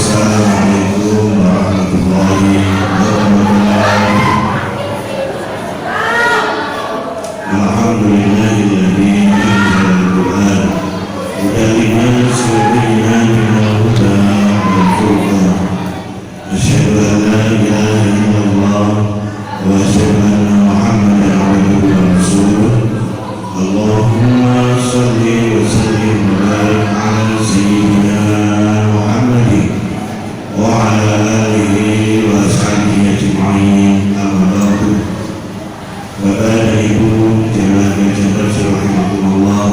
Assalamualaikum warahmatullahi wabarakatuh. Alhamdulillahilladzi anzala al-Qur'an hudan lin-nas wa bayyinatin minal huda wal furqan. Asyhadu an la ilaha illallah wa asyhadu anna Muhammadan abduhu wa rasuluh. Allahumma shalli wa sallim wa barik ala sayyidina Muhammadin wa ala alihi wa ashabihi ajma'in. Amma ba'du. Bapak Ibu jemaah rahimahumullah,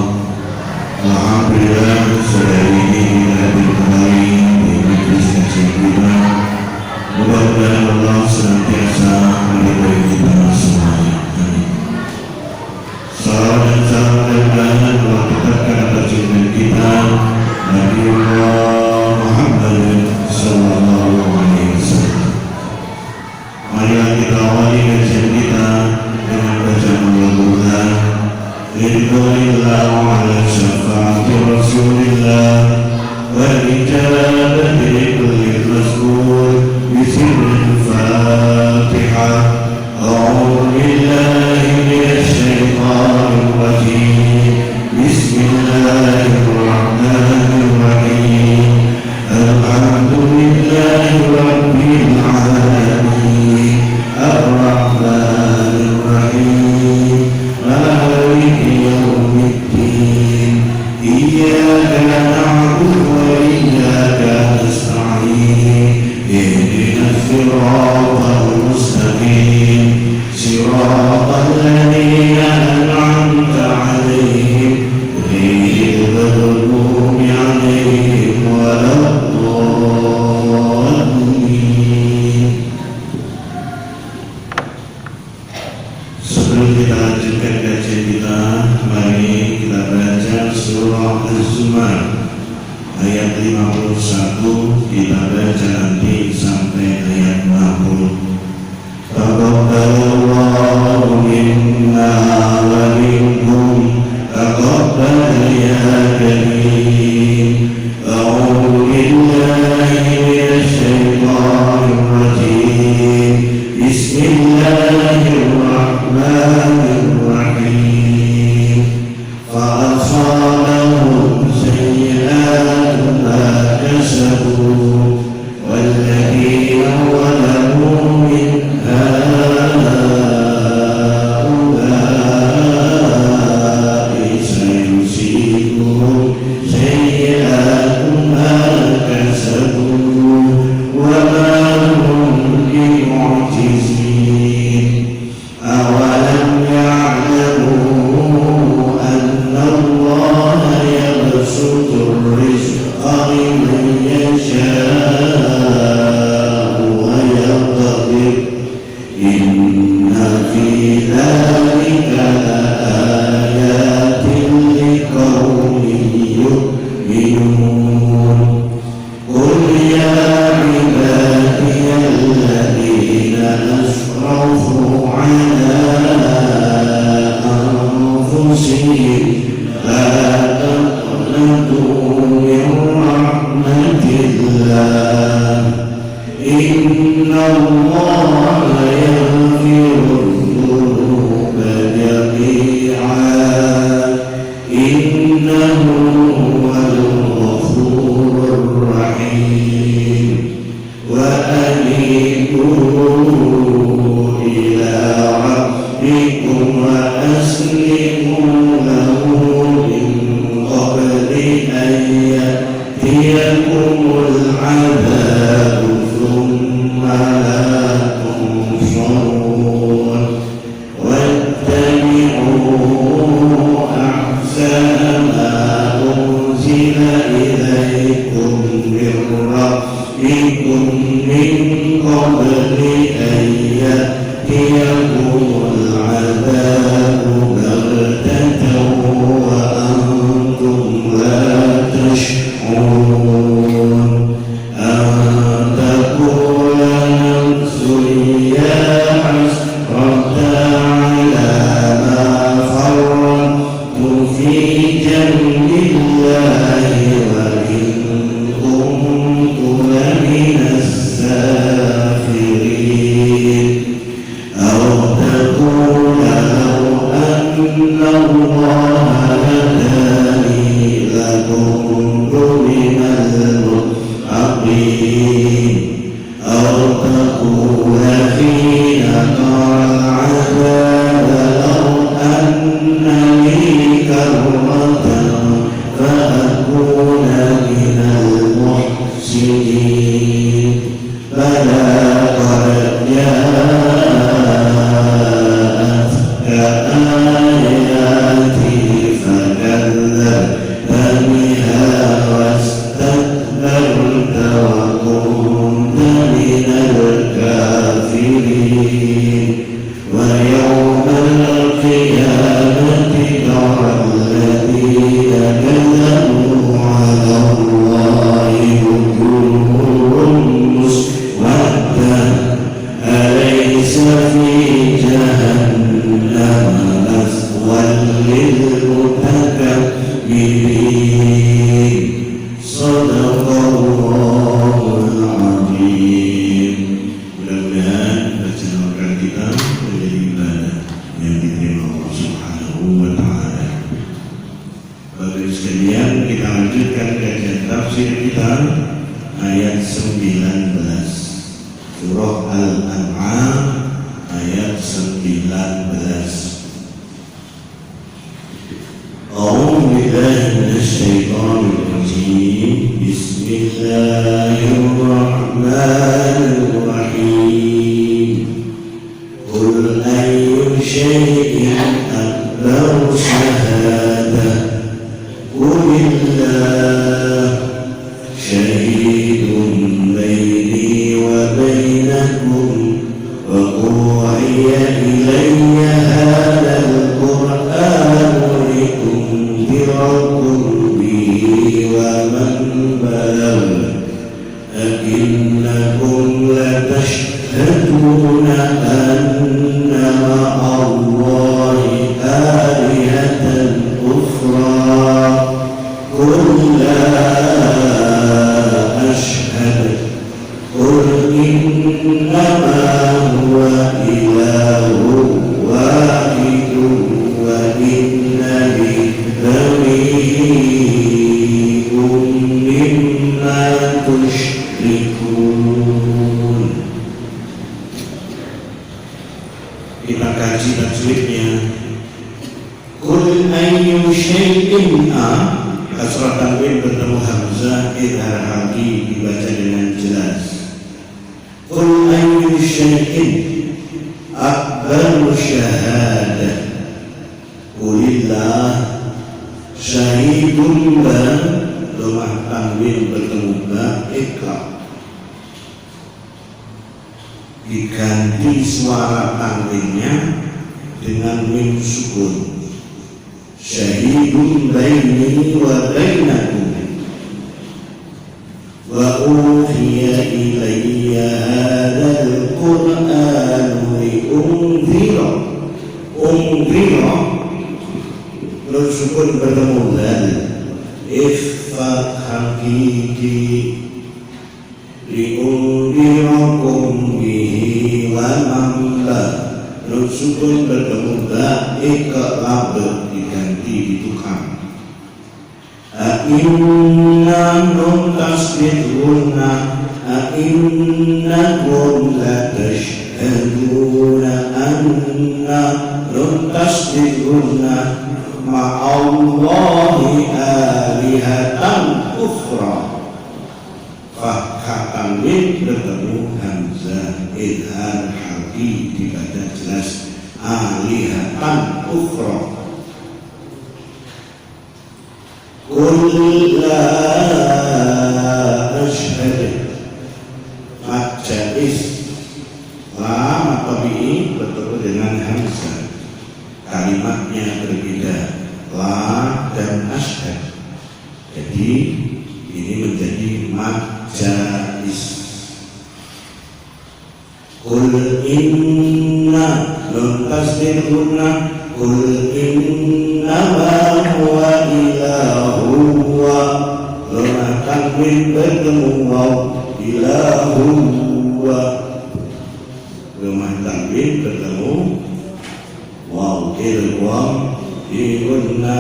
alhamdulillah sore ini kita hadir kembali di majelis kajian kita. Mudah-mudahan Allah senantiasa meridhai kita semuanya. Amin. Salam dan salam dan berkahan Allah tetapkan atas junjungan kita Nabi Muhammad sallallahu alaihi wasallam. Marilah kita awali kajian kita dengan bacaan Al-Quran. Ridwanillah wa ala syafaati Rasulillah wa ijabati likulli mazkur bisirril Fatihah. A'udzu billahi minasy syaithanir rajim. Bismillahirrahmanirrahim. Alhamdulillahi rabbil alamin. Ar-Rahmanir Rahim. Maliki yaumiddin. Iyyaka na'budu wa iyyaka nasta'in. Ihdinas siratal mustaqim. Siratal ladzina an'amta 'alaihim ghairil maghdubi 'alaihim waladdallin. Sebelum kita lanjutkan kajian kita, mari kita baca surah Az-Zumar ayat 51. Kita baca nanti sampai ayat 60. Taqabbalallahu minna wa minkum taqabbal ya karim. A'udzu billahi minasy syaithanir rajim. Bismillahirrahmanirrahim. Fa asabahum sayyi'atu ma kasabu walladzina zalamu min ha'ula'i آياتي فكذبت بها واستكبرت وكنت من الكافرين ويوم القيامة ترى الذين كذبوا على الله وجوههم مسودة أليس في جهنم مثوى للمتكبرين صدق الله العظيم. Mudah-mudahan bacaan Al-Quran kita menjadi ibadah yang diterima Allah Subhanahu wa Ta'ala. Bapak Ibu sekalian, kita lanjutkan kajian tafsir kita ayat 19 surah Al-An'am ayat 19. أعوذ بالله من الشيطان الرجيم. بسم الله الرحمن الرحيم. قل أي شيء أكبر شهادة قل الله شهيد بيني وبينكم وأوحي إلي هذا القرآن لأنذركم به ومن بلغ أئنكم لتشهدون أن مع الله آلهة أخرى قل لا أشهد قل إنما هو إله واحد وإنني بريء مما تشركون. Kita kaji tajwidnya. Qul ayyu syai'in kasrah tanwin bertemu hamzah idhar halqi dibaca dengan jelas. Qul ayyu syai'in akbaru syahadah qulillah syahidun ba domah tanwin bertemu ba iqra diganti suara tanwinnya dengan mim sukun. Syahidun baini wa bainakum wa uhiya ilayya hadzal qur'an liunzira unzira nun sukun bertemu dal ikhfa hakiki liunzirakum bihi wa man la nun sukun bertemu ba iqlab diganti ditukar. Innakum tasbihuna innakum latashhaduna anna tasbihuna ma'allahi alihatan ukhra. Fathatan min bertemu hamzah idhar halqi dibaca jelas alihatan ukhra. Qul la ashhadu majais lam atau bi bertemu dengan hamzah kalimatnya berbeda la dan ashhad, jadi ini menjadi majais. Qul inna lam tasbihuna qul innama huwa ilahu wa lam tanwin bertemu waw ilahu wa lam tanwin bertemu waw ilwa ilunna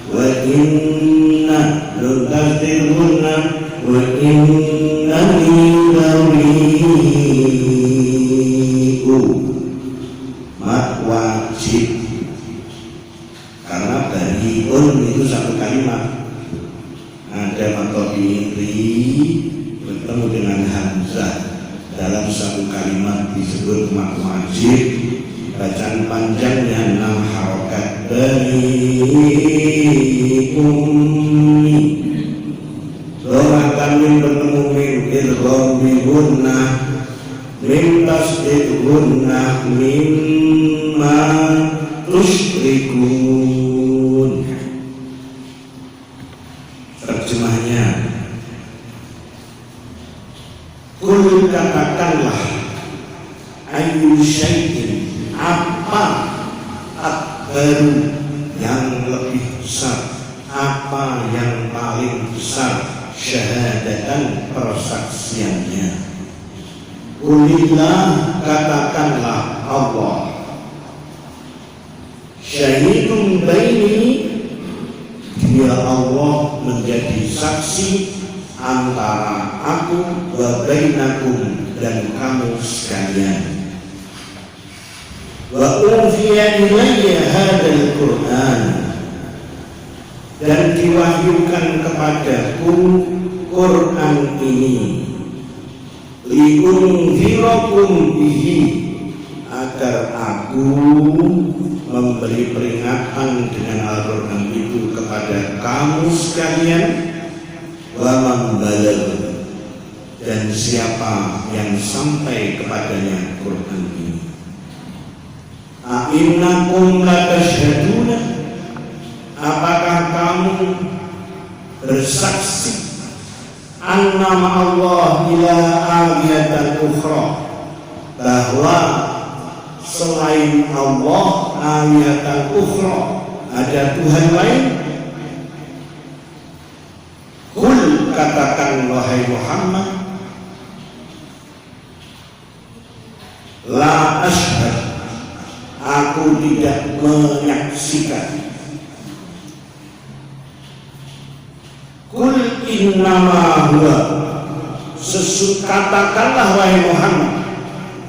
wa inna lam tasbihuna wa innani bari'u mat wajib karena bari'un itu satu kalimat. Ada matodi bertemu dengan hamzah dalam satu kalimat disebut mat wajib, bacaan panjangnya 6 harokat. Bani doakan min bertemu min idgham bi gunnah min tasdid gunnah mimma tusyrikun. Terjemahnya, kul katakanlah, ayu syai'in apa akbaru yang lebih besar, apa yang paling besar, syahadatan persaksiannya. Kulillah katakanlah Allah, syahidun baini, dia Allah menjadi saksi antara aku wa bainakum dan kamu sekalian. Wa ufiya ilayya hadzal Qur'an, dan diwahyukan kepadaku Quran ini, liunzirakum bihi, agar aku memberi peringatan dengan Al-Quran itu kepada kamu sekalian, wa man balagh, dan siapa yang sampai kepadanya Quran ini. A'innakum latashhaduna, apakah kamu bersaksi annama Allah ila aliyatan ukhra, bahwa selain Allah aliyatan ukhra, ada Tuhan lain. Kul katakan wahai Muhammad, la ashhad, aku tidak menyaksikan. Kul innama huwa, katakanlah wahai Muhammad,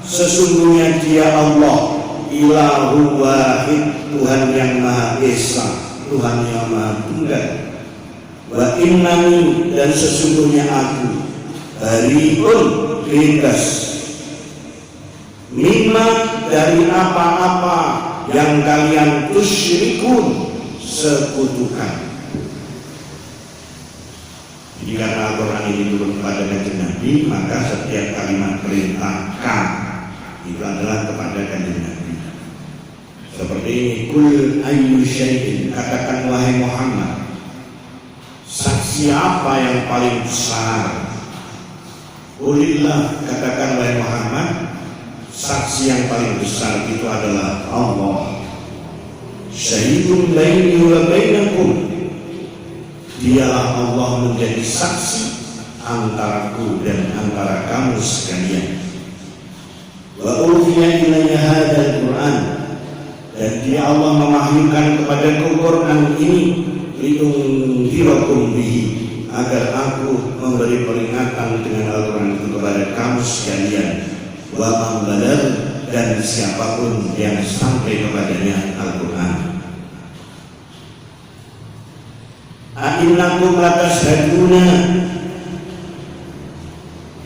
sesungguhnya dia Allah, ilahu wahid, Tuhan yang maha esa, Tuhan yang maha tunggal. Wa innani, dan sesungguhnya aku, bariun, bebas, mimma, dari apa-apa yang kalian tusyrikun, sekutukan. Jadi karena Al-Quran ini turun kepada Kanjeng Nabi, maka setiap kalimat perintah kan itu adalah kepada Kanjeng Nabi. Seperti ini, kul ayyu syai'in, katakan wahai Muhammad, saksi apa yang paling besar? Kulillah, katakan wahai Muhammad, saksi yang paling besar itu adalah Allah. Syahidun baini wa bainakum, dialah Allah menjadi saksi antaraku dan antara kamu sekalian. Wa ufiya ilayya hadzal Qur'an, dan dia Allah memahyukan kepadaku Quran ini, liunzirakum bihi, agar aku memberi peringatan dengan Al-Quran itu kepada kamu sekalian. Wa man balagh, dan siapapun yang sampai kepadanya Al-Quran. A'innakum latashhaduna,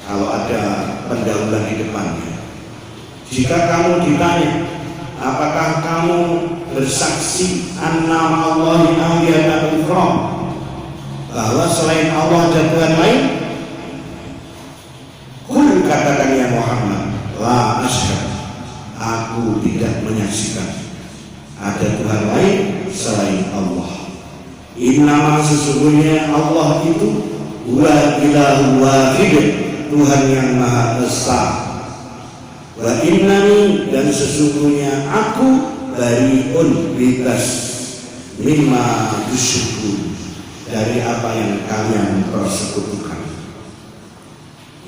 kalau ada pendahuluan di depannya, jika kamu ditanya apakah kamu bersaksi annama Allahi aliyatan ukhra, bahwa selain Allah ada Tuhan lain, kul katakan ya Muhammad, la asyhad, aku tidak menyaksikan ada Tuhan lain selain Allah. Innama, sesungguhnya Allah itu huwa ilahu wahid, Tuhan yang maha esa. Wa innani, dan sesungguhnya aku bariun, bebas, mimma tusyrikun, dari apa yang kalian persekutukan.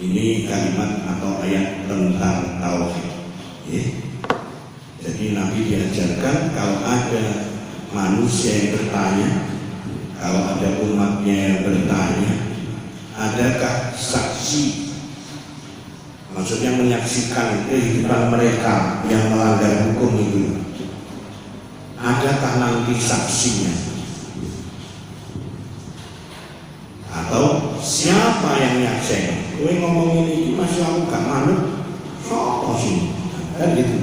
Ini kalimat atau ayat tentang tauhid. Jadi Nabi diajarkan kalau ada manusia yang bertanya, kalau ada umatnya yang bertanya, adakah saksi, maksudnya menyaksikan kehidupan mereka yang melanggar hukum itu, adakah nanti saksinya? Atau siapa yang nyaksikan? Kowe ngomongin ini masih aku gak manut, sopo sih? Kan gitu.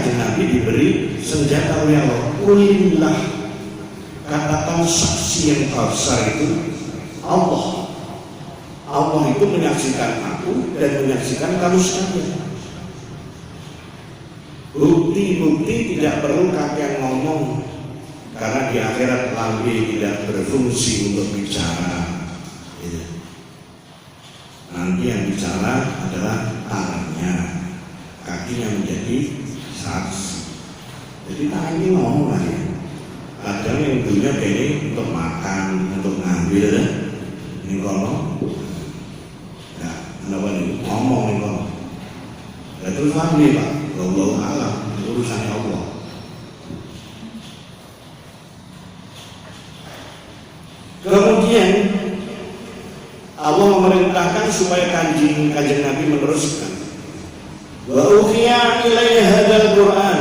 kanjeng Nabi diberi senjata oleh Allah. Kulillah, katakan saksi yang besar itu Allah. Allah itu menyaksikan aku dan menyaksikan kamu sekalian. Bukti-bukti tidak perlu kakek ngomong, karena di akhirat lambe tidak berfungsi untuk bicara. Nanti yang bicara adalah tangannya, kakinya menjadi saksi. Jadi tangan ini ngomong lah ya. Kadang yang punya ini untuk makan, untuk ngambil, ini kono, nah, kenapa nih ngomong ini kono. Nah, terus lambe Pak. Allah alam, urusannya Allah. Kemudian Allah memerintahkan supaya kanjeng Nabi meneruskan. Wa uhiya ilaihi hadzal Qur'an.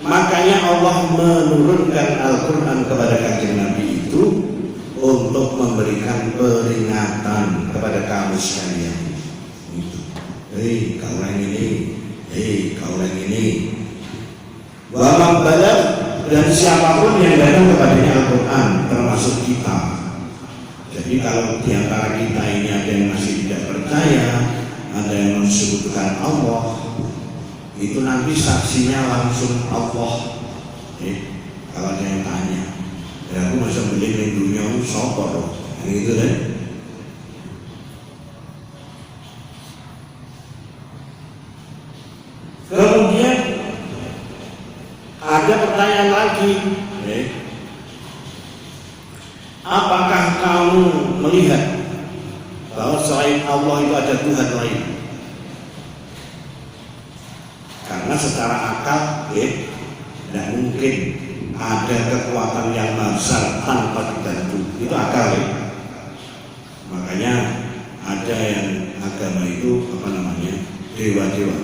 Makanya Allah menurunkan Al-Qur'an kepada kanjeng Nabi itu untuk memberikan peringatan kepada kamu sekalian. Hei, kau orang ini. Hei, kau orang ini. Wa man balagh, dan siapapun yang datang kepadanya Al-Quran termasuk kita. Jadi kalau diantara kita ini ada yang masih tidak percaya, ada yang mensekutukan Allah, itu nanti saksinya langsung Allah. Kalau ada yang tanya, ya aku masa beli di dunia itu sopor loh, gitu deh. Kemudian ada pertanyaan lagi, apakah kamu melihat bahwa selain Allah itu ada Tuhan lain? Karena secara akal tidak mungkin ada kekuatan yang besar tanpa dibantu, itu akal ya. Makanya ada yang agama itu dewa-dewa,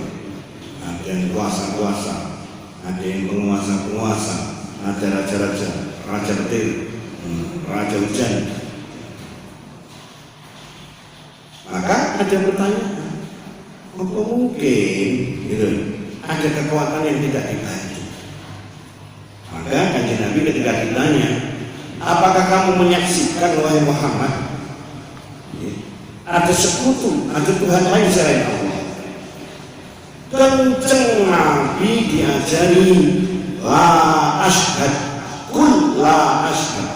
ada yang kuasa-kuasa, ada yang penguasa-penguasa, ada raja-raja, raja petir, raja hujan. Maka ada pertanyaan, apa mungkin gitu, ada kekuatan yang tidak dibantu? Maka kanjeng Nabi ketika ditanya, apakah kamu menyaksikan wahai Muhammad ada sekutu, ada Tuhan lain selain Allah? Kenceng Nabi diajari la ashhad, kul la ashhad,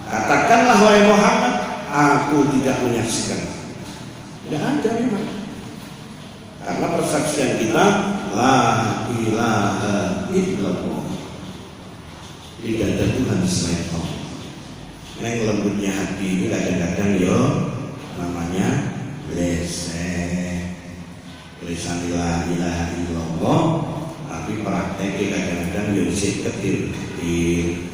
katakanlah wahai Muhammad, aku tidak menyaksikan. Tidak ada memang, karena persaksian kita la ilaha illallah, tidak ada Tuhan selain Allah. Yang lembutnya hati ini kadang-kadang namanya tulisan la ilaha illallah, tapi prakteknya kadang-kadang bisa ketir-ketir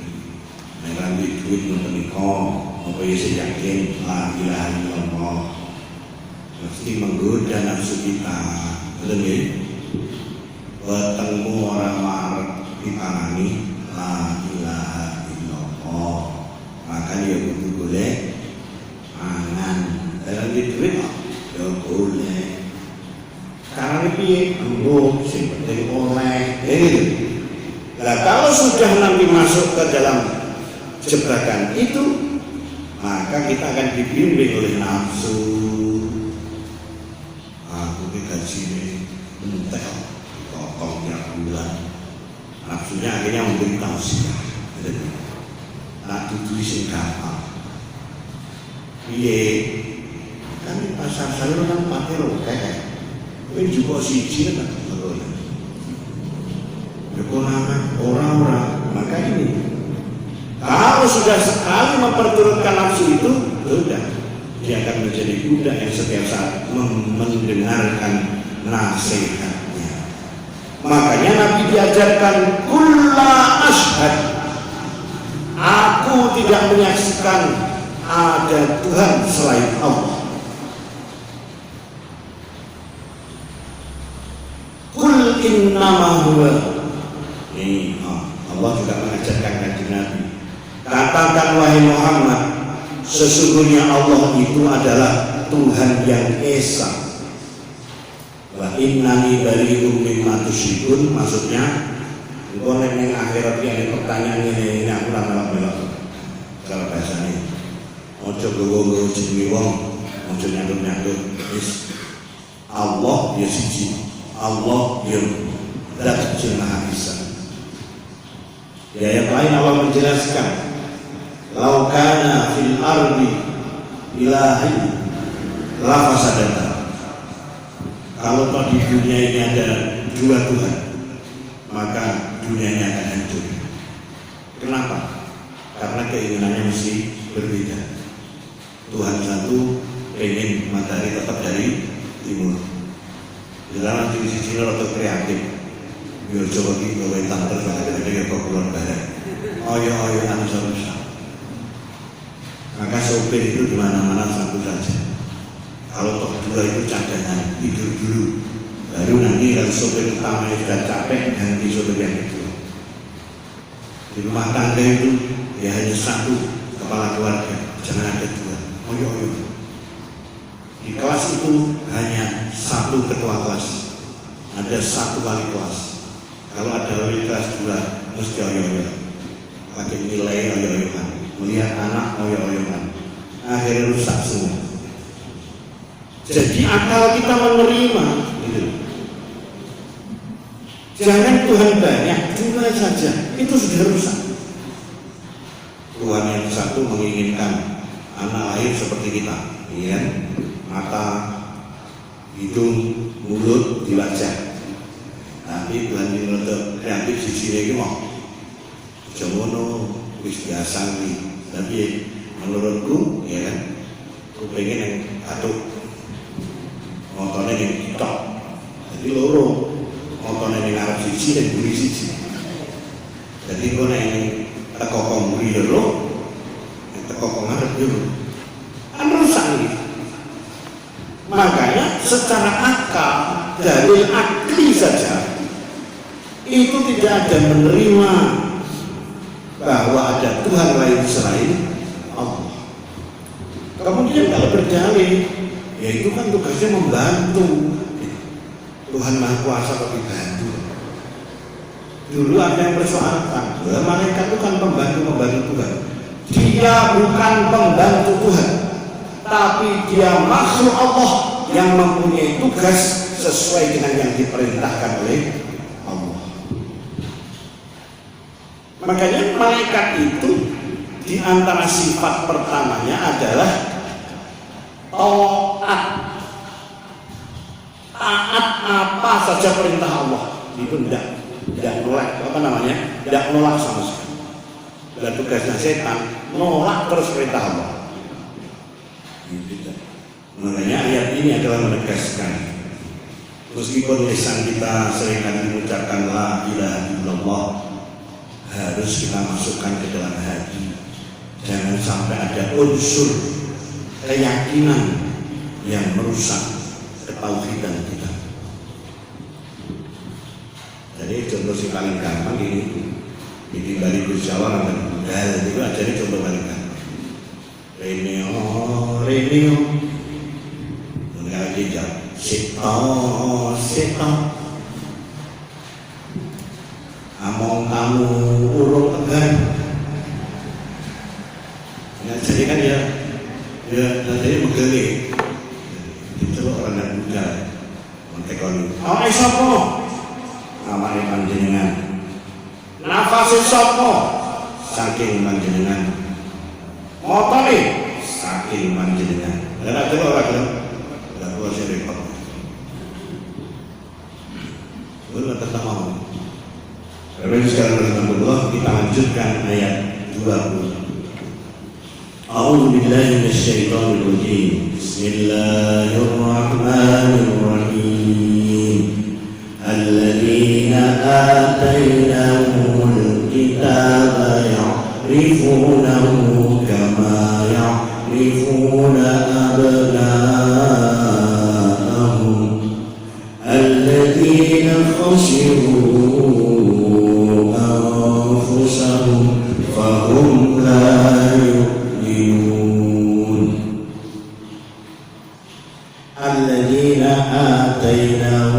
mengambil duit menikah, apa bisa yakin la ilaha illallah, mesti menggoda nafsu kita. Betul ya? Bertemu orang marah ditangani la ilaha illallah, maka dia butuh boleh mangan dalam duit ya boleh. Karena piye ambo sing penting oleh gitu. Nah, kalau sudah nanti masuk ke dalam jebakan itu, maka kita akan dibimbing oleh nafsu. Aku gaji entek kokong tiap bulan. Nafsunya akhirnya memberi tausiah. Nah, itu sing gampang. Piye? Kan pasar sayur kan pakai roket. Ini juga siji kan orang-orang. Maka ini kalau sudah sekali memperturutkan nafsu itu, sudah dia akan menjadi budak yang setiap saat mendengarkan nasihatnya. Makanya Nabi diajarkan kulla ashhad, aku tidak menyaksikan ada Tuhan selain Allah. Kul innama huwa, ini Allah juga mengajarkan kanjeng Nabi, katakan wahai Muhammad, sesungguhnya Allah itu adalah Tuhan yang Esa. Wa innani bari'um mimma tusyrikun, maksudnya engko nek ning akhirat iki pertanyaan ini aku ora melok-melok. Kalau bahasane ojo gowo-gowo jenenge wong, ojo nyandut-nyandut. Wis Allah ya siji, Allah ya Zat Maha Esa. Di ayat lain Allah menjelaskan, "Lau kana fil ardi ilahi la fasadata." Kalau toh di dunia ini ada dua Tuhan, maka dunianya akan hancur. Kenapa? Karena keinginannya mesti berbeda. Tuhan satu ingin matahari tetap dari timur. Di dalam sisi sini atau kreatif, biar coba kita gawe terus ada ke Kulon Barat. Oyo anu rusak. Maka sopir itu di mana-mana satu saja. Kalau toh dua itu cadangan, tidur dulu. Baru nanti kalau sopir utama sudah capek, ganti sopir yang kedua. Di rumah tangga itu ya hanya satu kepala keluarga, jangan ada dua. Oyo. Di kelas itu hanya satu ketua kelas, ada satu wali kelas. Kalau ada wali kelas dua, mesti oyo. Pakai nilai oyo-oyoan, melihat anak oyo-oyoan, akhirnya rusak semua. Jadi akal kita menerima gitu. Jangan Tuhan banyak, dua saja, itu sudah rusak. Tuhan yang satu menginginkan anak lahir seperti kita, ya, mata, hidung, mulut, di wajah. Tapi Tuhan yang lebih kreatif sisi ini mau jamono wis biasa nih. Tapi menurutku, ya kan, aku pengen yang aduh motornya yang kitok. Jadi loro motornya yang ngarep sisi dan buri sisi. Jadi gue yang teko komburi dulu, yang teko ngarep dulu. Kan rusak nih. Makanya secara akal, dalil akli saja itu tidak ada menerima bahwa ada Tuhan lain selain Allah. Kemudian kalau berdalil, ya itu kan tugasnya membantu. Tuhan Maha Kuasa kok dibantu. Dulu ada yang persoalkan, malaikat itu kan pembantu Tuhan. Dia bukan pembantu Tuhan, tapi dia makhluk Allah yang mempunyai tugas sesuai dengan yang diperintahkan oleh Allah. Makanya malaikat itu di antara sifat pertamanya adalah taat apa saja perintah Allah. Itu tidak nolak, tidak nolak sama sekali. Dan tugasnya setan nolak terus perintah Allah. Makanya ayat ini adalah menegaskan, meskipun lisan kita seringkali mengucapkan la ilaha illallah, harus kita masukkan ke dalam hati. Jangan sampai ada unsur keyakinan yang merusak ketauhidan kita. Jadi contoh yang paling gampang ini balik Jawa dan budal itu aja ini contoh paling gampang. Reneo mengenai jawab sito among kamu urung tegan. Ya, jadi kan ya jadi begini. Itu orang yang muda mentekoni. Awak sapa? Awake panjenengan. Nafase sapa? Saking panjenengan. Motone saking panjenengan. Ora delok ora gelem. Ora kuwi sing repot. Boleh tetap mau. Bapak sekarang alhamdulillah kita lanjutkan ayat 20. A'udzu billahi minasyaitonir rajim. Bismillahirrahmanirrahim. Alladzina atainahumul kitaba ya'rifunahu kama ya'rifuna abna'ahum. Alladzina khashiru anfusahum fahum la yu'minun. Alladzina atainahum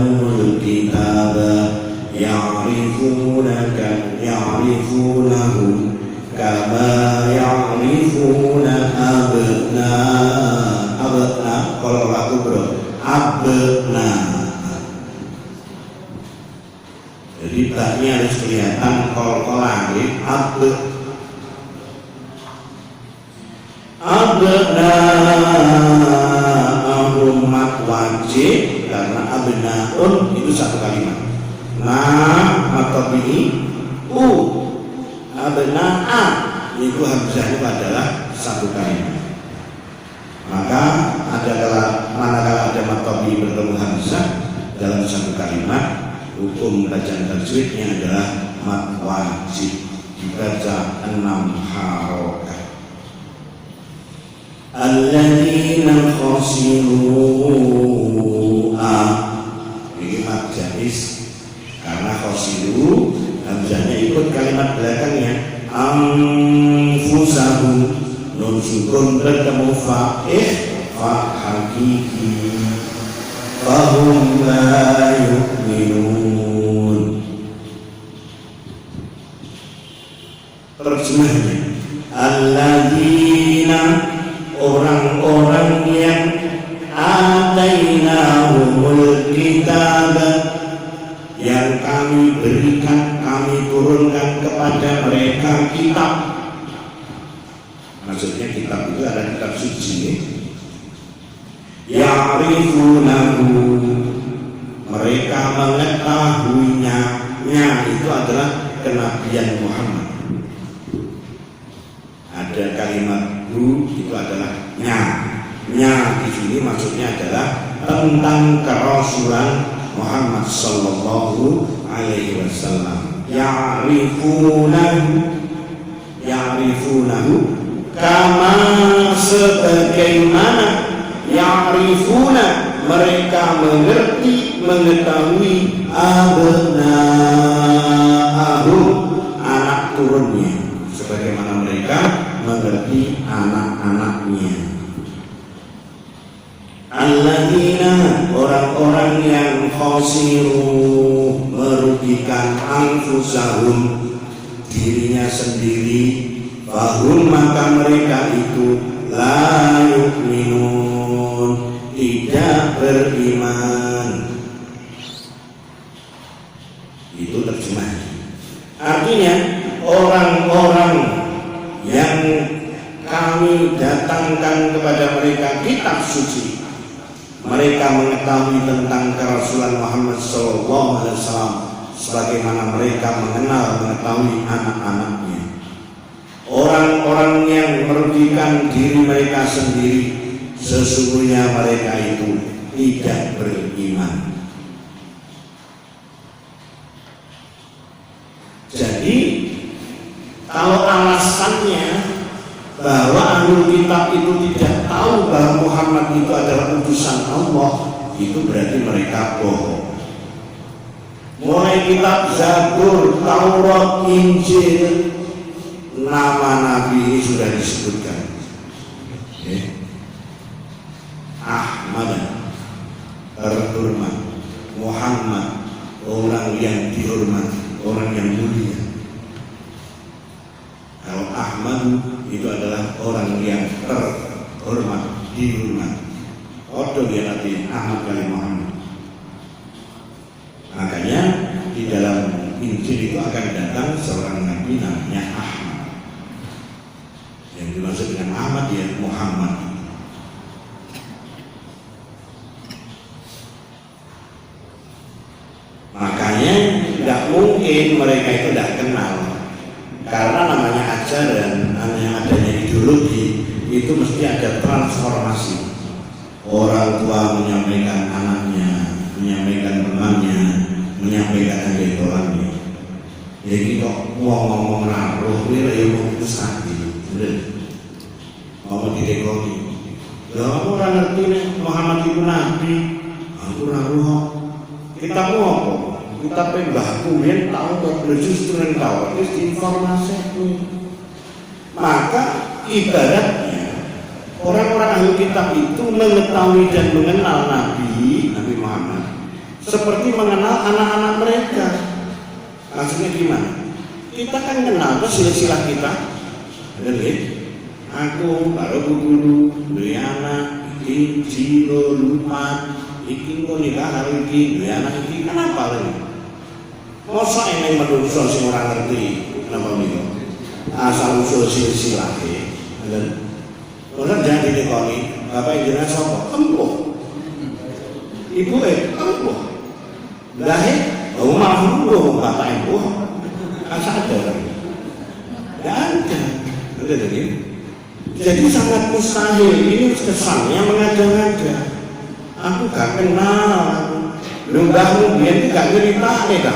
Hamzahnya harus kelihatan kol-kolan, abna'ahum mat wajib karena abna'un itu satu kalimat. Atau ini abna'a itu hamzah itu adalah satu kalimat. Maka manakala ada matobi bertemu hamzah dalam satu kalimat, hukum bacaan tajwidnya adalah mat wajib, dibaca 6 harokat. Alladzina khasiru ini mat jais karena khasiru hamzahnya ikut kalimat belakangnya. Anfusahum nun sukun bertemu fa hakiki fahum la yu'minun. Terjemahnya, alladzina orang-orang yang atainahumul kitab yang kami berikan, kami turunkan kepada mereka kitab. Maksudnya kitab itu ada kitab suci. Ya'rifunahu, mereka mengetahuinya. Itu adalah kenabian Muhammad. Ada kalimat hu, itu adalah nya di sini maksudnya adalah tentang kerasulan Muhammad sallallahu alaihi wasallam. Ya'rifunahu kama sebagaimana ya'rifuna mereka mengetahui abna'ahum anak turunnya, sebagaimana mereka mengerti anak-anaknya. Alladzina orang-orang yang khasiru merugikan anfusahum dirinya sendiri, fahum maka mereka itu la yu'minun tidak beriman. Itu terjemahnya. Artinya orang-orang yang kami datangkan kepada mereka kitab suci, mereka mengetahui tentang kerasulan Muhammad SAW sebagaimana mereka mengetahui anak-anaknya. Orang-orang yang merugikan diri mereka sendiri, sesungguhnya mereka itu tidak beriman. Jadi kalau alasannya bahwa ahlul kitab itu tidak tahu bahwa Muhammad itu adalah utusan Allah, itu berarti mereka bohong. Mulai kitab Zabur, Taurat, Injil, nama Nabi ini sudah disebutkan. Ahmad terhormat, Muhammad orang yang dihormati, orang yang mulia. Kalau Ahmad itu adalah orang yang terhormat, dihormati. Odo dia nanti Ahmad kali Muhammad. Makanya di dalam Injil itu akan datang seorang nabi namanya Ahmad. Yang dimaksud dengan Ahmad ya Muhammad. Makanya tidak mungkin mereka itu tidak kenal. Karena namanya ajaran, yang adanya ideologi itu mesti ada transformasi. Orang tua menyampaikan anaknya, menyampaikan temannya, menyampaikan adik-adiknya. Jadi kok ngomong naruh, ini ya mau putus hati, bener. Mau didekoni. Lah aku orang ngerti nih Muhammad itu nabi, aku naruh. Kita mau apa? Kita pembahku yang tahu kok justru yang tahu itu informasi. Maka ibaratnya orang-orang ahli kitab itu mengetahui dan mengenal Nabi Muhammad seperti mengenal anak-anak mereka. Maksudnya gimana? Kita kan kenal tuh silsilah kita, benar ya? Aku baru guru, dua anak, iki jilo lupa, iki kok nikah hari iki, dua anak iki kenapa lagi? Mosok eneng menungso sing ora ngerti napa niku. Asal usul silsilah e. Ngoten. Ora jangan dilekoni, bapak jenengan sapa? Empuh. Ibu empuh. Lah omah empuh, bapak empuh. Kan sadar. Enggak ada. Betul ini. Jadi sangat mustahil. Ini kesannya mengada-ngada. Aku gak kenal. Mbahmu biyen gak nyeritane ta.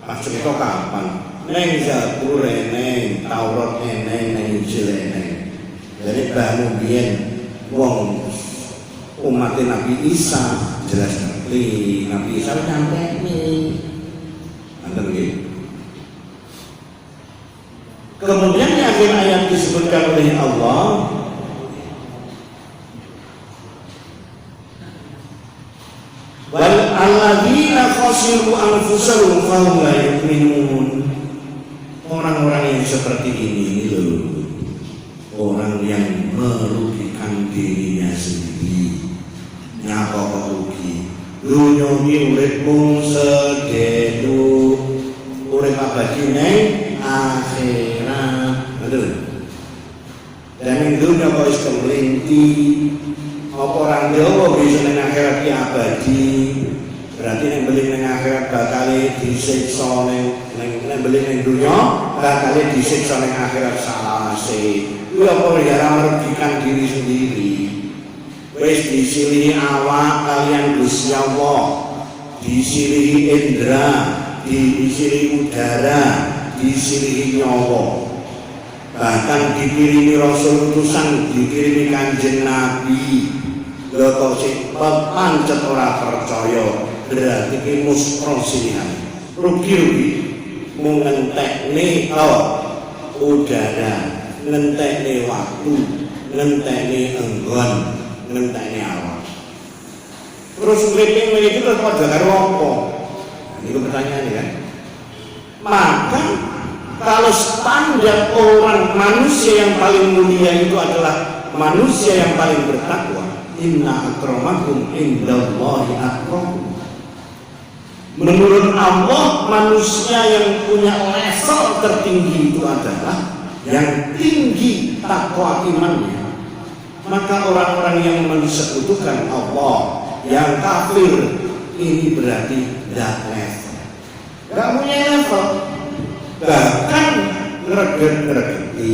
Pas cerita kapan? Neng Zabur neng, Taurat neng, neng Injil neng. Jadi mbahmu biyen wong umat Nabi Isa jelas ngerti. Nabi Isa sampai ini. Anda begitu. Kemudian di akhir ayat disebutkan oleh Allah, wal alladzina khasiru anfusahum fahum la yu'minun. Orang-orang yang seperti ini loh, orang yang merugikan dirinya sendiri. Nyapa kok rugi? Dunia ini uripmu sedelu, urip abadi neng akhirat. Betul. Dan ning dunia kok iso mlinti, apa orang Jawa bisa neng akhirat ki abadi. Berarti yang beli neng akhirat bakal disiksa neng beli neng dunia bakal disiksa neng akhirat salase. Itu apa ya merugikan diri sendiri. Wis disilihi awak kalian Gusti Allah, disilihi indra, disilihi udara, disilihi nyawa. Bahkan dikirimi Rasul utusan, dikirimi Kanjeng Nabi. Lha kok sing pancet ora percaya. Berarti ini musprosilihan rugi-rugi mau ngentekne udara, ngentekne waktu, ngentekne enggon, ngentekne awak. Terus ngriting iki terus padha karo apa? Ini pertanyaan kan. Maka kalau standar orang manusia yang paling mulia itu adalah manusia yang paling bertakwa, inna akramakum indallahi atqakum. Menurut Allah, manusia yang punya level tertinggi itu adalah yang tinggi takwa imannya. Maka orang-orang yang mensekutukan Allah, yang kafir, ini berarti tidak level. Gak punya level. Bahkan ngereget-ngeregeti.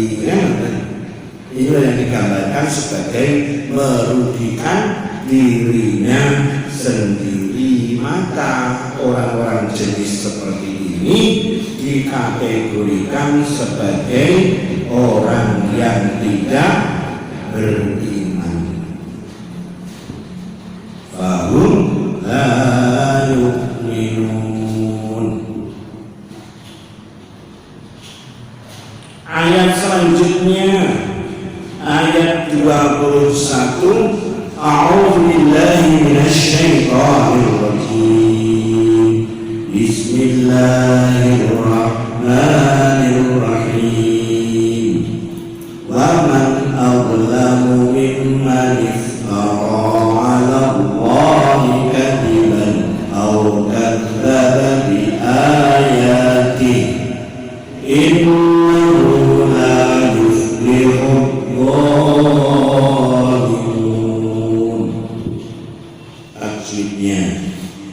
Inilah yang digambarkan sebagai merugikan dirinya sendiri. Maka orang-orang jenis seperti ini dikategorikan sebagai orang yang tidak beriman. Fahum la yu'minun. Ayat selanjutnya ayat 21. A'udzu billahi minasy syaithanir rajim. Bismillahirrahmanirrahim. Wa man adlamu mimman iftara 'ala Allahi kadiban aw kadzdzaba bi ayatihi. Innahu la yuflihul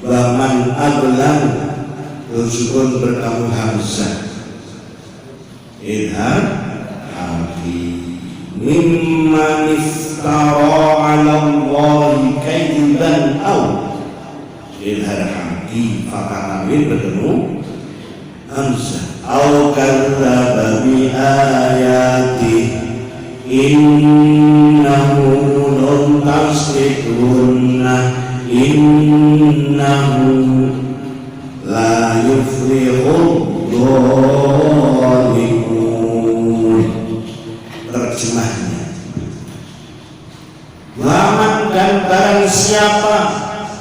Waman adlam sukun berkamu hamzah idhar hati mimman iftara 'ala Allahi kadiban aw idhar hati fakatamin bertemu hamzah aw kadzdzaba bi ayati innahu nun tasdiqunna innahu la yuflihul dhalimun. Terjemahnya, waman dan barang siapa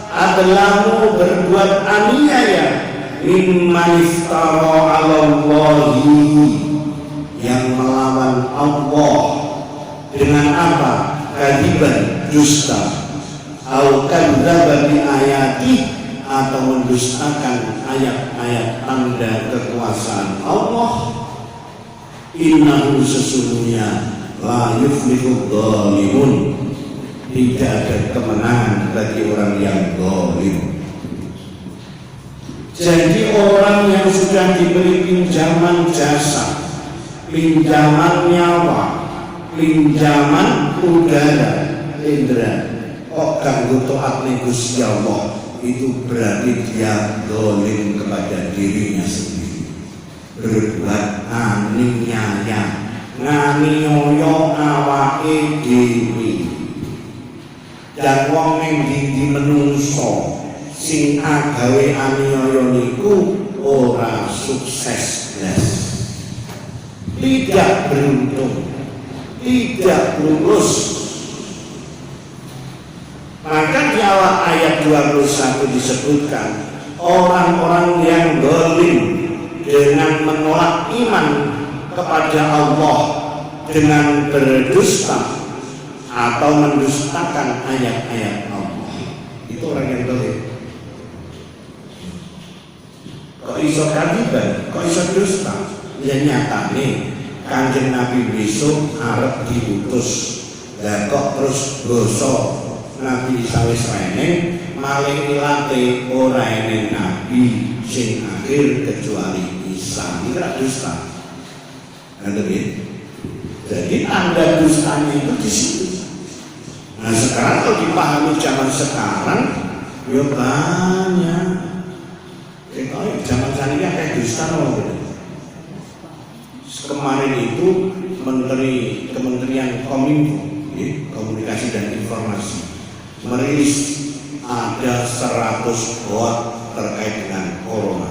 adlamu berbuat aniaya mimman iftara 'ala Allahi yang melawan Allah dengan apa? Kadiban, dusta, au kadzdzaba bi ayati atau mendustakan ayat-ayat tanda kekuasaan Allah, innahu sesungguhnya la yuflihud dhalimun, tidak ada kemenangan bagi orang yang zalim. Jadi orang yang sudah diberi pinjaman jasa, pinjaman nyawa, pinjaman udara, indra, kok ganggu taat Gusti Allah, itu berarti dia zalim kepada dirinya sendiri. Berbuat aniaya, nganiaya awake dhewe. Dan wong ning ndi menungso sing agawe aniaya niku ora sukses blas. Tidak beruntung, tidak lulus. Maka di awal ayat 21 disebutkan orang-orang yang zalim dengan menolak iman kepada Allah dengan berdusta atau mendustakan ayat-ayat Allah, itu orang yang zalim. Kok iso kadiban, kok iso dusta? Ya nyatane Kanjeng Nabi besok arep diutus, lah kok terus basa Nabi Isa wis rene, maling ilate ora ene nabi sing akhir kecuali Isa. Ini ora dusta. Jadi tanda dustanya itu di situ. Nah sekarang kalau dipahami zaman sekarang, ya banyak. Zaman sekarang ini kayak dusta loh. Kemarin itu Kementerian Kominfo, Komunikasi dan Informasi, merilis ada 100 hoax terkait dengan corona.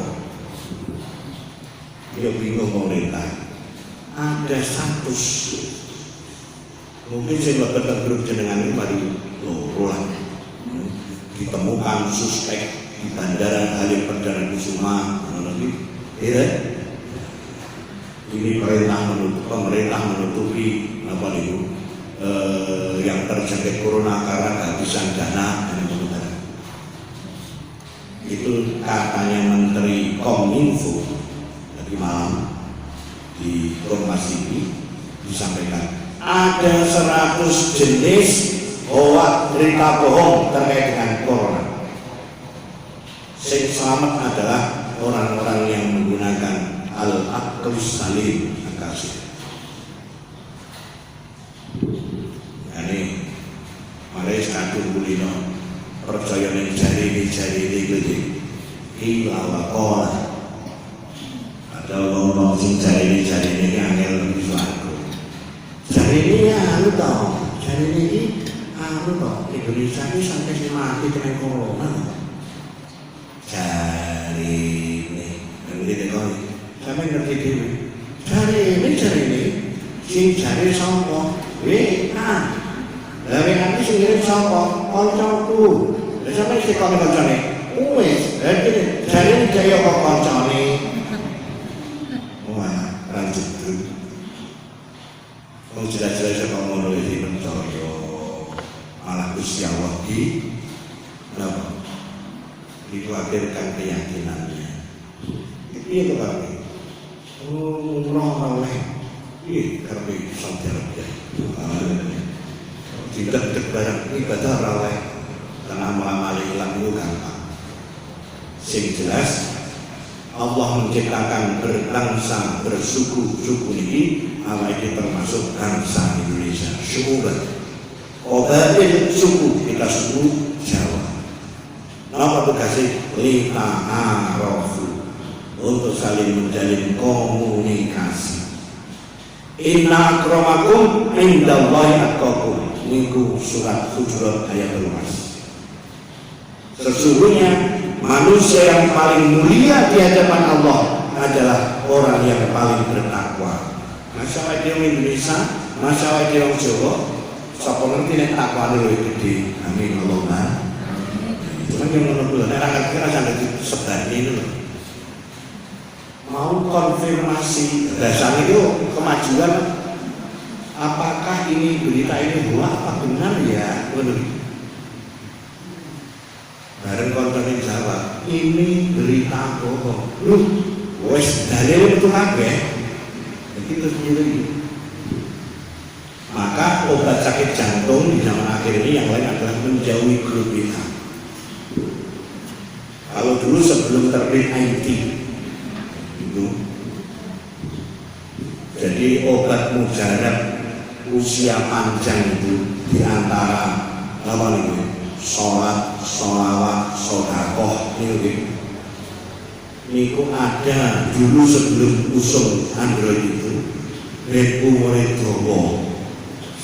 Dia bingung pemerintah. Ada 100. Mungkin saya bakal grup jenengan ini mari loro lah. Ditemukan suspek di Bandara Halim Perdana Kusuma. Ini pemerintah menutupi apa itu? Yang terjangkit corona karena kehabisan dana dan kemudian itu katanya Menteri Kominfo tadi malam di Kompas TV disampaikan ada 100 jenis hoax berita bohong terkait dengan corona. Yang selamat adalah orang-orang yang menggunakan al-aqlus salim akasih. Mari sekadung kulino percaya ning jari ini gede ila waqala. Ada orang sing jari ini angel lebih suatu. Jari ini anu toh, jari ini anu toh, Indonesia ini sampai si mati kena corona. Jari ini, ngerti kok? Sampai ngerti dhewe. Jari ini, sing jari sapa? Lah nek sing ngirim sapa? Kancaku. Lah sampe sing kok kancane. Wis, jare kaya kok kancane. Wah, lanjut. Wong jelas-jelas kok ngono iki percaya. Malah Gusti Allah iki napa? Dikhawatirkan keyakinannya. Piye to Pak? Umroh oleh. Iya, karena saudara ya. Tidak barang ibadah raweh karena amal hilang itu gampang. Sing jelas Allah menciptakan berbangsa bersuku ini awal ini termasuk bangsa Indonesia. Syukur. Qabail suku kita suku Jawa. Apa tugasnya? Lita'arafu, untuk saling menjalin komunikasi. Inna akramakum indallahi atqakum. Niku surat Hujurat ayat 12. Sesungguhnya manusia yang paling mulia di hadapan Allah adalah orang yang paling bertakwa. Masalah dia Indonesia, masalah dia orang Jawa, sapa ngerti nek takwane luwih gede. Amin Allahumma. Cuman yang menurut nek ora kira sampe disebani itu loh. Mau konfirmasi dasar itu kemajuan. Apakah ini berita ini hoax apa benar ya? Bareng konten Jawa ini berita bohong. Lu wes dalil itu kabeh. Begitu sendiri. Maka obat sakit jantung di zaman akhir ini yang lain adalah menjauhi grup bintang. Kalau dulu sebelum terbit IT itu, jadi obat mujarab usia panjang itu diantara apa nih? Sholat, sholawat, sodakoh ini ada dulu sebelum usung Android itu. Umur itu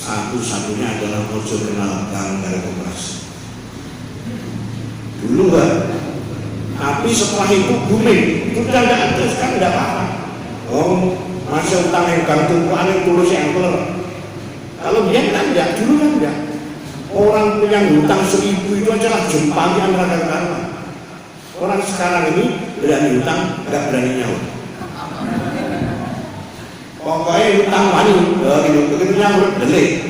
satu-satunya adalah ojo kenal ganggar koperasi dulu kan, tapi setelah itu booming, itu udah nggak ada, sekarang nggak apa-apa. Oh, masih utang yang tumpuan yang tulus yang kalau dia kan enggak, dulu kan enggak. Orang punya hutang 1000 itu aja lah jempangan rata-rata. Orang sekarang ini berani hutang, nggak berani nyawa. Pokoknya hutang wani, begitu nyawa delik.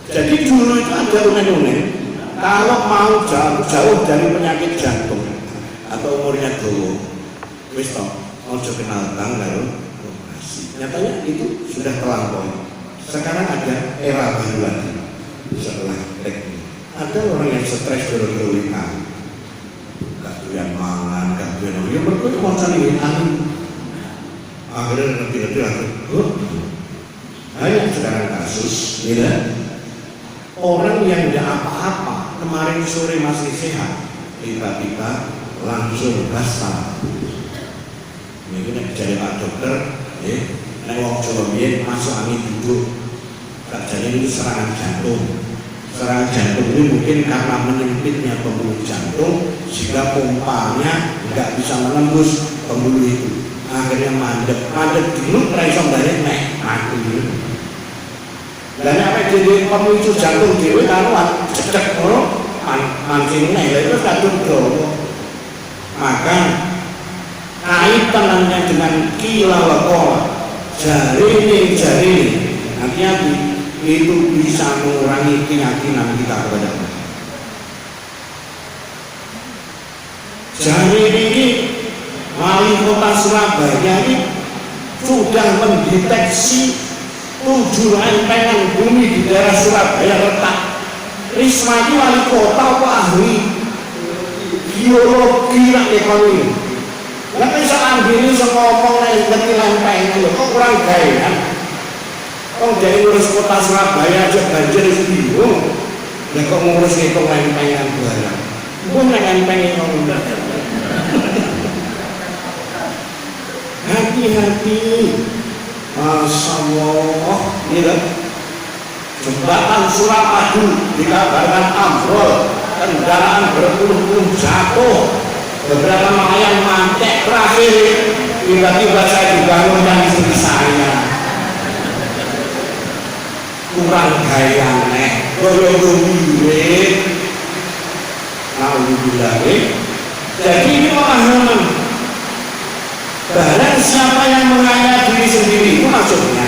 Jadi dulu itu ada unen-unen. Kalau mau jauh dari penyakit jantung atau umurnya dulu, wis toh, ojo kenal ganggar koperasi. Nyatanya itu sudah terlampau. Sekarang ada era baru lagi setelah teknik. Ada orang yang stres gara-gara WA, gak doyan mangan, gak doyan ya berkulit mau cari WA. Akhirnya ngerti-ngerti lagi. Banyak sekarang kasus, ya. Orang yang tidak apa-apa kemarin sore masih sehat, tiba-tiba langsung basah. Ini jadi Pak Dokter, ya. Nek wong Jawa biyen masuk angin duduk, jadi itu serangan jantung. Serangan jantung ini mungkin karena menyempitnya pembuluh jantung sehingga pompanya nggak bisa menembus pembuluh itu. Akhirnya mandek dulu, raisom dari mati. Dan apa jadi pemicu jantung dewe karuan cedek ngono mancing nek itu kadung dowo. Maka kaitannya dengan kila wa qala. Jari ini hati-hati, itu bisa mengurangi keyakinan kita kepada Allah. Jari ini wali kota Surabaya ini sudah mendeteksi 7 lempengan bumi di daerah Surabaya retak. Risma ini wali kota apa ahli geologi nak ekonomi. Tapi saat ini ngomong ngerti lempengan kok kurang gaya kan? Kok jadi ngurus kota Surabaya aja banjir bingung. Lah kok ngurus itu lempengan barang. Pun lempengan udah. Hati-hati. Masya Allah, gitu. Jembatan Suramadu dikabarkan ambrol, kendaraan berpuluh-puluh jatuh. Beberapa nelayan mantek terakhir, tiba-tiba saya dibangun yang istri saya. Kurang gaya nek, goyong mirip. Alhamdulillah. Jadi ini pemahaman. Barang siapa yang mengaya diri sendiri itu maksudnya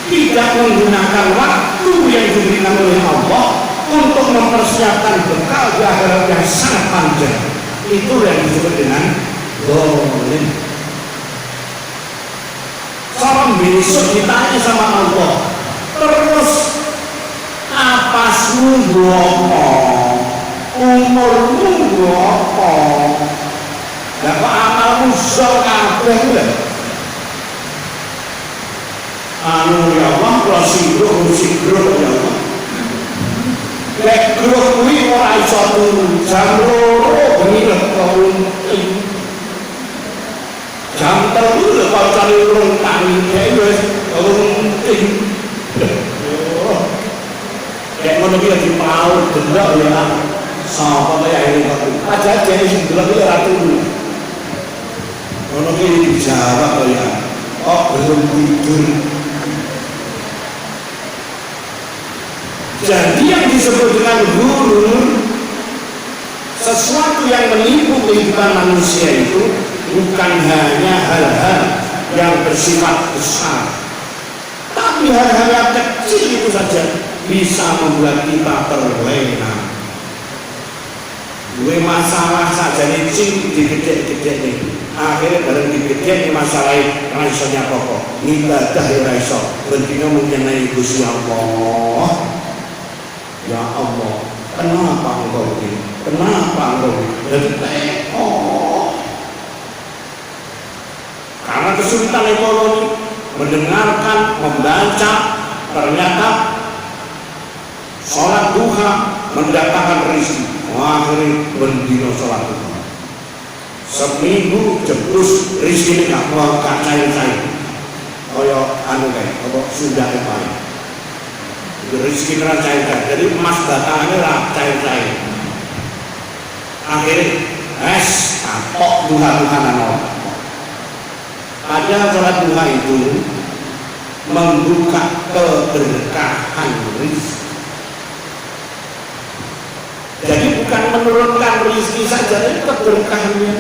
tidak menggunakan waktu yang diberikan oleh Allah untuk mempersiapkan bekal di akhirat yang sangat panjang. Itu yang disebut dengan zalim. Kalau besok ditanya sama Allah, terus apa sungguh apa, umurmu apa, dan kok amalmu sok kabeh lho. Anu ya Allah, kalau sigro ya Allah. Lek grup kuwi ora iso turu jam 2 bengi kok jam 3 lho kalau cari urung tangi wis urung ting. Lek ngono ki lagi paut delok ya sapa kaya ini kok aja dene sing delok iki ora turu. Ngono ki dijawab ya. Oh belum tidur. Jadi yang disebut dengan guru, sesuatu yang menipu kehidupan manusia itu bukan hanya hal-hal yang bersifat besar, tapi hal-hal yang kecil itu saja bisa membuat kita terlena. Gue masalah saja nih cing digede-gede nih. Akhirnya bareng digede nih masalahnya raisonya pokok. Ibadah ya raiso. Bentino mengenai Gusti Allah. Ya Allah, kenapa engkau ini? Kenapa engkau ini? Karena kesulitan ekonomi, mendengarkan, membaca, ternyata sholat duha mendatangkan rezeki. Akhirnya bendino sholat duha. Seminggu jebus rezeki nggak mau cair-cair. Kaya anu kayak, apa sudah paling. Rezeki nggak cair-cair. Jadi emas batangannya lah cair-cair. Akhirnya kapok duha-duhanan orang. Padahal sholat duha itu membuka keberkahan rezeki. Jadi bukan menurunkan rezeki saja, tapi keberkahannya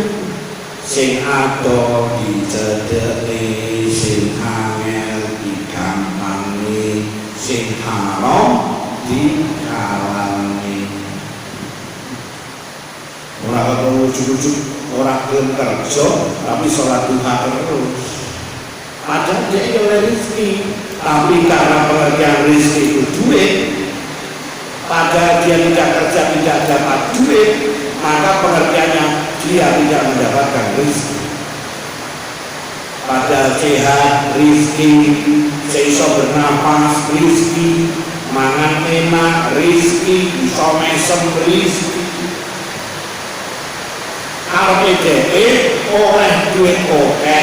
sing ado dicedheki, sing angel digampangni, sing haram dihalalni. Ora perlu ujug-ujug, ora gelem kerja, tapi sholat duha terus. Padahal dia oleh rezeki, tapi karena pengertian rezeki itu duit, padahal dia tidak kerja, tidak dapat duit, maka pengertiannya dia tidak mendapatkan rezeki. Padahal sehat, rezeki, seiso bernapas, rezeki, mangan enak, rezeki, iso mesem, rezeki. Kalau PDP oleh duit oke,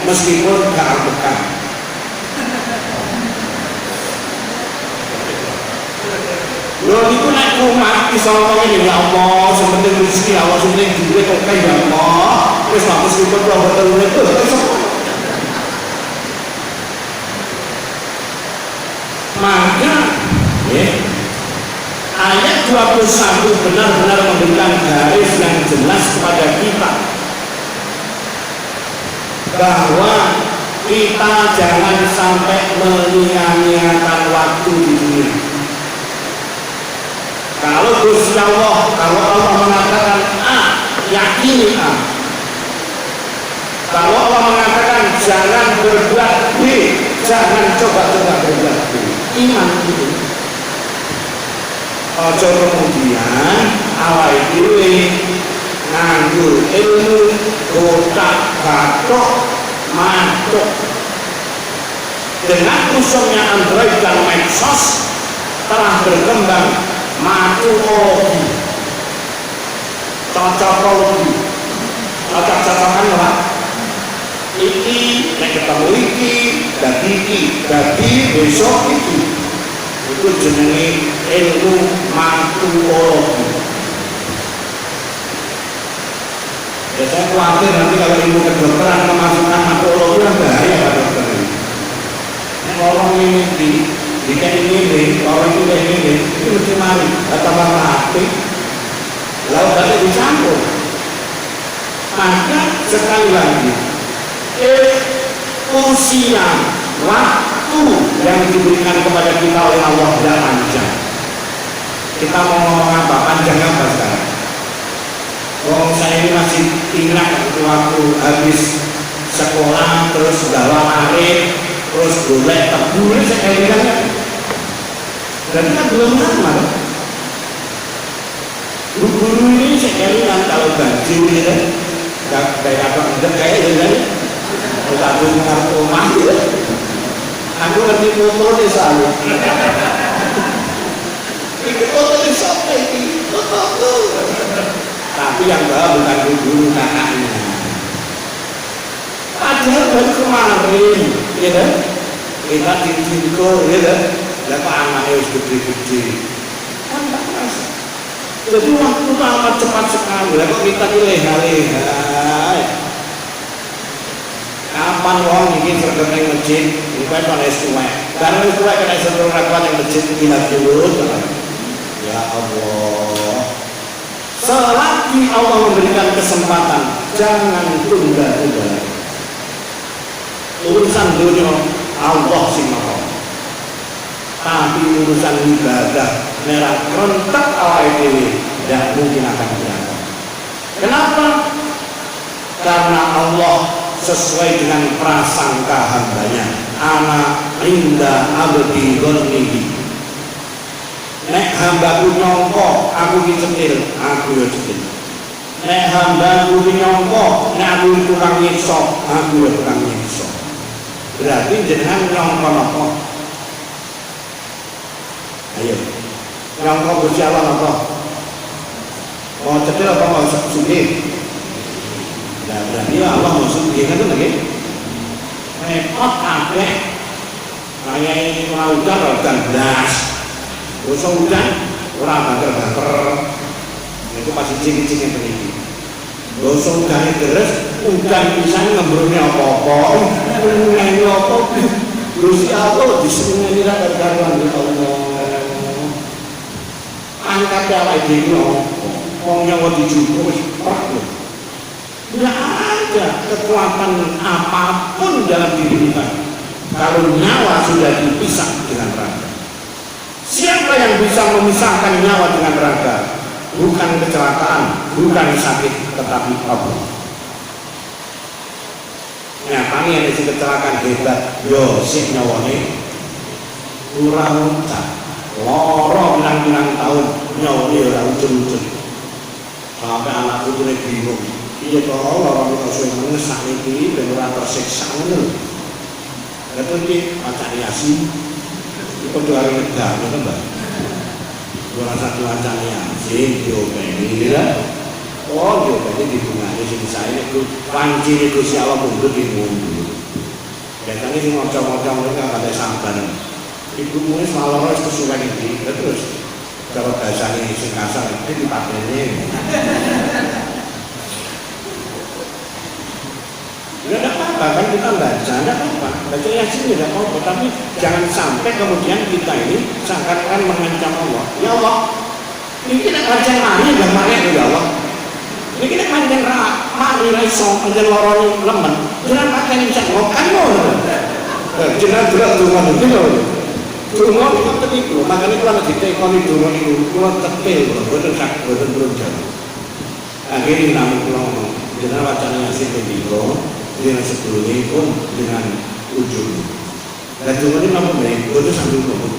meskipun gak ambekan. Loh itu naik rumah bisa ngomongin ya Allah, sepenting rezeki Allah, sepenting duit oke ya Allah. Terus meskipun gak betul itu, maka ayat 21 benar-benar memberikan garis yang jelas kepada kita bahwa kita jangan sampai menyia-nyiakan waktu di dunia. Kalau Gusti Allah, kalau Allah mengatakan A, yakini A. Kalau Allah mengatakan jangan berbuat B, jangan coba-coba berbuat B. Iman itu. Ojo kemudian awal dhewe nganggur ilmu kotak batok mantuk. Dengan usungnya Android dan medsos telah berkembang matologi, cocokologi, cocok-cocokan ya Pak. Iki nek ketemu iki, dadi besok iki. Itu jenenge ilmu matologi. Ya saya khawatir nanti kalau ilmu kedokteran memasukkan matologi kan bahaya Pak dokter ini. Orang ini kayak ini, orang itu kayak ini, itu mesti mari tambah rapi, lalu tadi dicampur. Maka sekali lagi, usia waktu yang diberikan kepada kita oleh Allah tidak panjang. Kita mau ngomong apa? Panjang apa sekarang? Saya ini masih ingat waktu habis sekolah terus bawa karet, terus golek tebu, saya ingat. Dan kan belum lama. Guru ini saya ingat kalau baju gitu, kayak apa? Kayak gitu. Aku kartu rumah gitu. Aku ngerti foto nih selalu. Ini foto ini siapa ini? Foto. Tapi yang bawa bukan guru kakaknya. Padahal baru kemarin, gitu. Kita ditinggal, gitu. Lepas anaknya harus gede-gede. Kan tak merasa. Jadi waktu itu amat cepat sekali. Lepas kita leha-leha. Kapan orang ingin sergap yang masjid, bukan pada istimewa. Karena istimewa kena seluruh rakyat yang masjid kita dulu. Ya Allah. Selagi Allah memberikan kesempatan, jangan tunda-tunda. Urusan dunia Allah sih mau. Tapi urusan ibadah merah rentak awal ini tidak mungkin akan berjalan. Kenapa? Karena Allah sesuai dengan prasangka hambanya. Ana inda abdi dzannihi. Nek hambaku nyongko aku ki cetil, aku ya cetil. Nek hambaku ki nyongko nek aku kurang nyiksa, aku ya kurang nyiksa. Berarti jenengan nyongko napa? Ayo. Nyongko Gusti Allah napa? Mau cetil apa mau sugih? Nah, berarti Allah mau sugih kan lagi? Repot kabeh. Kayak ini ora udan blas. Dosa udan ora banter-banter. Itu pasti ciri-ciri peniki. Dosa udan deres, udan pisan ngembrone apa-apa. Ngene apa? Gusti Allah disenengi ra karuan Allah. Angkat awake dhewe wong nyawa dijupuk wis prak lho. Tidak ada kekuatan apapun dalam diri kita kalau nyawa sudah dipisah dengan raga. Siapa yang bisa memisahkan nyawa dengan raga? Bukan kecelakaan, bukan sakit, tetapi Allah. Nyatanya yang isi kecelakaan hebat, yo sih nyawane kurang ucap, loro bilang-bilang tahun nyawane ora ujung-ujung. Sampai anak putune bingung. Iya toh loro kok sing menesak iki ben ora tersiksa ngono. Lalu iki maca Yasin itu doa ngedar ngono Mbak. Ora satu maca Yasin yo ben ya. Oh yo ben dibungane sing sae iku panci Gusti Allah mundhut dimundur. Biasane sing maca-maca ngono kan ada samban. Ibu wis malah wis kesuwen iki terus kalau bahasanya sing kasar itu dipateni. Tidak ada apa-apa kan kita baca, tidak apa-apa. Baca Yasin tidak apa-apa, tapi jangan sampai kemudian kita ini seakan-akan mengancam Allah. Ya Allah, ini kita pancen mari gambarnya ya Allah. Ini kita pancen mari iso pancen lorone lemen. Jangan pakai bisa ngokan ngono. Jangan berat rumah itu lho. Rumah itu ketipu, makanya kalau ditekoni rumah itu kalau tepil, betul sak, betul berjalan. Akhirnya namun kalau dengan wacana Yasin begitu, dengan sebelumnya pun dengan ujung. Dan rumah ini nampak baik, betul sambil ngomong.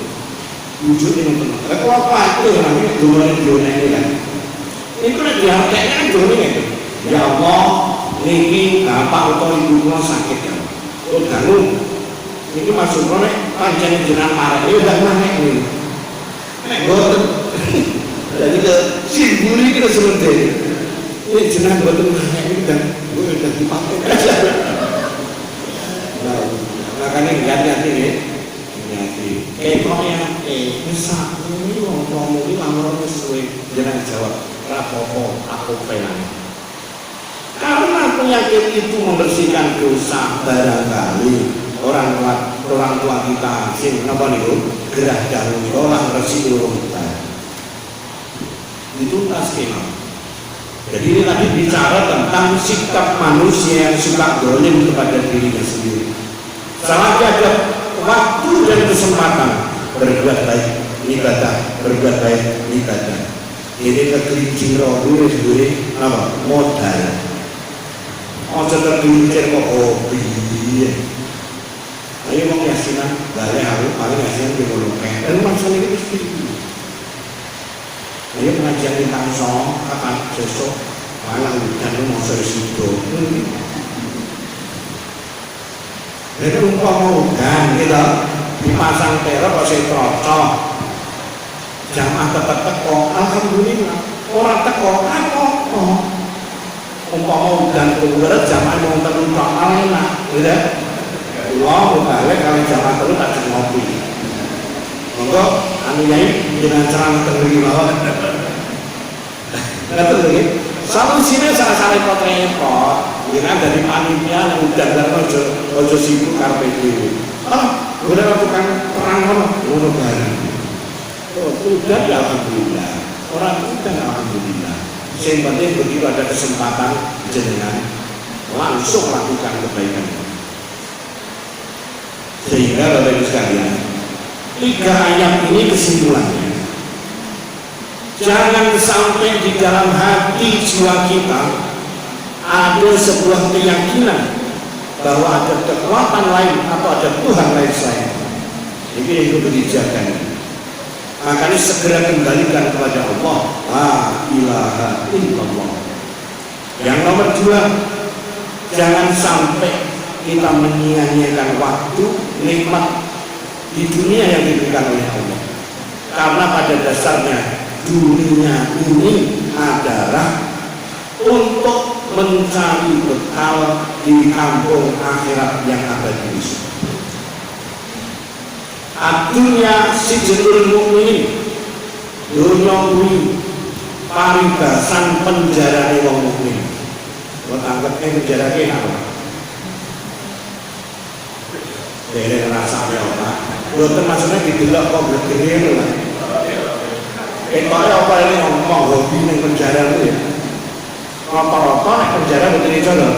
Ujung ini tenang. Kalau apa itu namanya rumah ini kan? Itu dia kayaknya kan rumah itu. Ya Allah, ini bapak atau ibu mau sakit kan? Oh ganggu. Ini maksudnya panjang jenang marah, ini udah mana ini? Boten. Jadi ke simbuli kita sementara. Ini jenang boten mana ini dan gue udah dipakai aja. Nah, makanya hati-hati ya. Hati. Pokoknya bisa ini ngomong ini lama sesuai jenang jawab. Rapopo aku pengen. Karena penyakit itu membersihkan dosa barangkali. Orang tua kita sing napa niku gerah dahulu orang resi urung kita dituntas kena. Jadi ini tadi bicara tentang sikap manusia yang suka dolim kepada dirinya sendiri. Selagi ada waktu dan kesempatan berbuat baik ibadah, berbuat baik ibadah. Ini kegelincir dulu sendiri apa modal. Ojo tergelincir kok hobi. Ayo mau Yasinan, balik aku paling Yasinan di Molokai. Dan maksudnya itu mesti. Ayo pengajian di Tangsong, kapan besok, malah hujan itu mau serisido. Jadi umpama hujan gitu, dipasang teror kok saya trocok. Jamaah tetap teko, alhamdulillah. Orang teko, apa? Umpama hujan keluar, jamaah mau terluka, enak, gitu. Allah balik kalau jamaah terus tak ngopi. Monggo anu yai dengan ceramah terdiri mawon. Ngerti lagi? Solusinya salah repot-repot. Dengan dari panitia yang udah ojo sibuk karpe dhewe. Udah lakukan perang ngono bareng. Oh, udah ya alhamdulillah. Orang udah alhamdulillah. Yang penting begitu ada kesempatan jenengan langsung lakukan kebaikan. Sehingga Bapak Ibu sekalian, 3 ayat ini kesimpulannya. Jangan sampai di dalam hati jiwa kita ada sebuah keyakinan bahwa ada kekuatan lain atau ada Tuhan lain selain. Ini yang perlu dijaga. Makanya segera kembalikan kepada Allah. La ilaha illallah. Yang nomor 2, jangan sampai kita menyia-nyiakan waktu nikmat di dunia yang diberikan oleh Allah. Karena pada dasarnya dunia ini adalah untuk mencari bekal di kampung akhirat yang abadi. Adunya sijilul mukminin, dunia kuwi paribasan penjarane wong mukmin. Kok anggapnya penjarane apa? Dari rasanya apa? Boten maksudnya didelok kok berdiri lho. Ketoknya apa ini ngomong hobi ning penjara itu ya. Rata-rata nek penjara boten iso lho.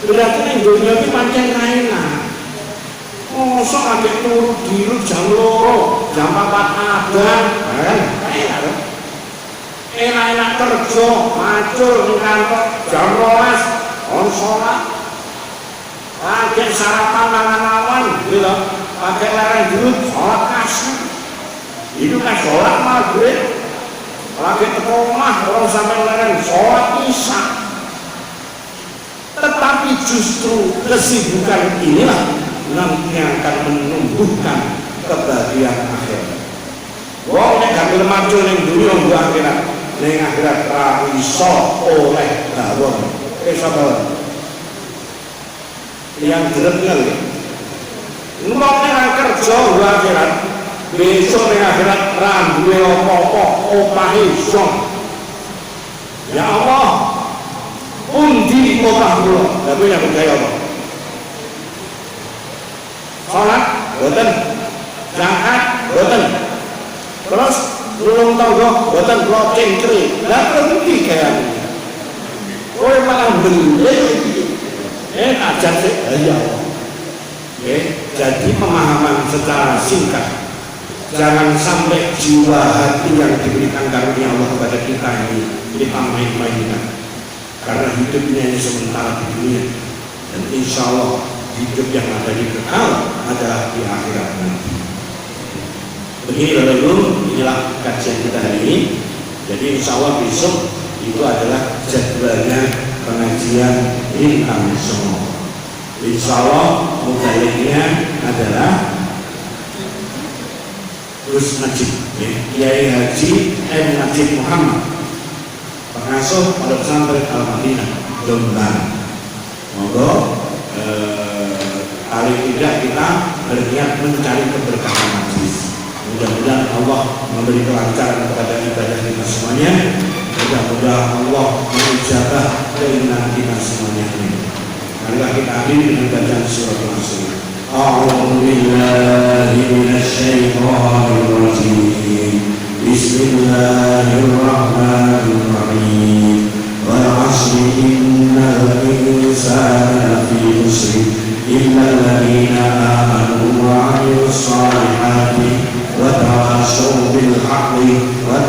Berarti ning dunia iki pancen kaenak. Mosok ambek turu diru jam 2, jam 4 adan, enak. Enak-enak kerja, macul ning kantor jam 12 on sholat. Pakai sarapan mangan awan, gitu loh. Pakai lereng dulu, sholat kasih. Itu kan sholat maghrib. Lagi teko omah orang sampai lereng sholat isya. Tetapi justru kesibukan inilah nanti akan menumbuhkan kebahagiaan akhirat. Wong nek gak gelem macul ning dunya nggo akhirat, ning akhirat ra iso oleh bawon. Sapa? Yang gerengel ya. Wong nek kerja nggo akhirat, besok ning akhirat ra duwe apa-apa, omahe iso. Ya Allah, pundi omah kula? Lha kuwi nyambut gawe apa? Sholat, boten. Zakat, boten. Terus nulung tangga, boten. Kula cengkri. Lah pundi kaya? Kowe malah beli. Ajar sih. Ya. Jadi pemahaman secara singkat, jangan sampai jiwa hati yang diberikan karunia Allah kepada kita ini kita main-mainkan. Karena hidupnya ini sementara di dunia, dan insya Allah hidup yang ada di kekal adalah di akhirat nanti. Begini Bapak-Ibu, inilah kajian kita hari ini. Jadi insya Allah besok itu adalah jadwalnya pengajian Bintang Songo. Insya Allah mudahnya adalah Gus Najib, Kiai Haji M. Najib Muhammad, pengasuh Pondok Pesantren Al-Madinah, Jombang. Monggo paling tidak kita berniat mencari keberkahan majlis. Mudah-mudahan Allah memberi kelancaran kepada ibadah kita semuanya. Mudah-mudahan Allah mengijabah keinginan kita semuanya. Marilah kita akhiri dengan bacaan surat Al-Asr. A'udzu billahi minasy syaithanir rajim. Bismillahirrahmanirrahim. Wal 'asri innal insana lafi khusr illa alladziina aamanu wa 'amilus shalihati wa tawassaw bil haqqi wa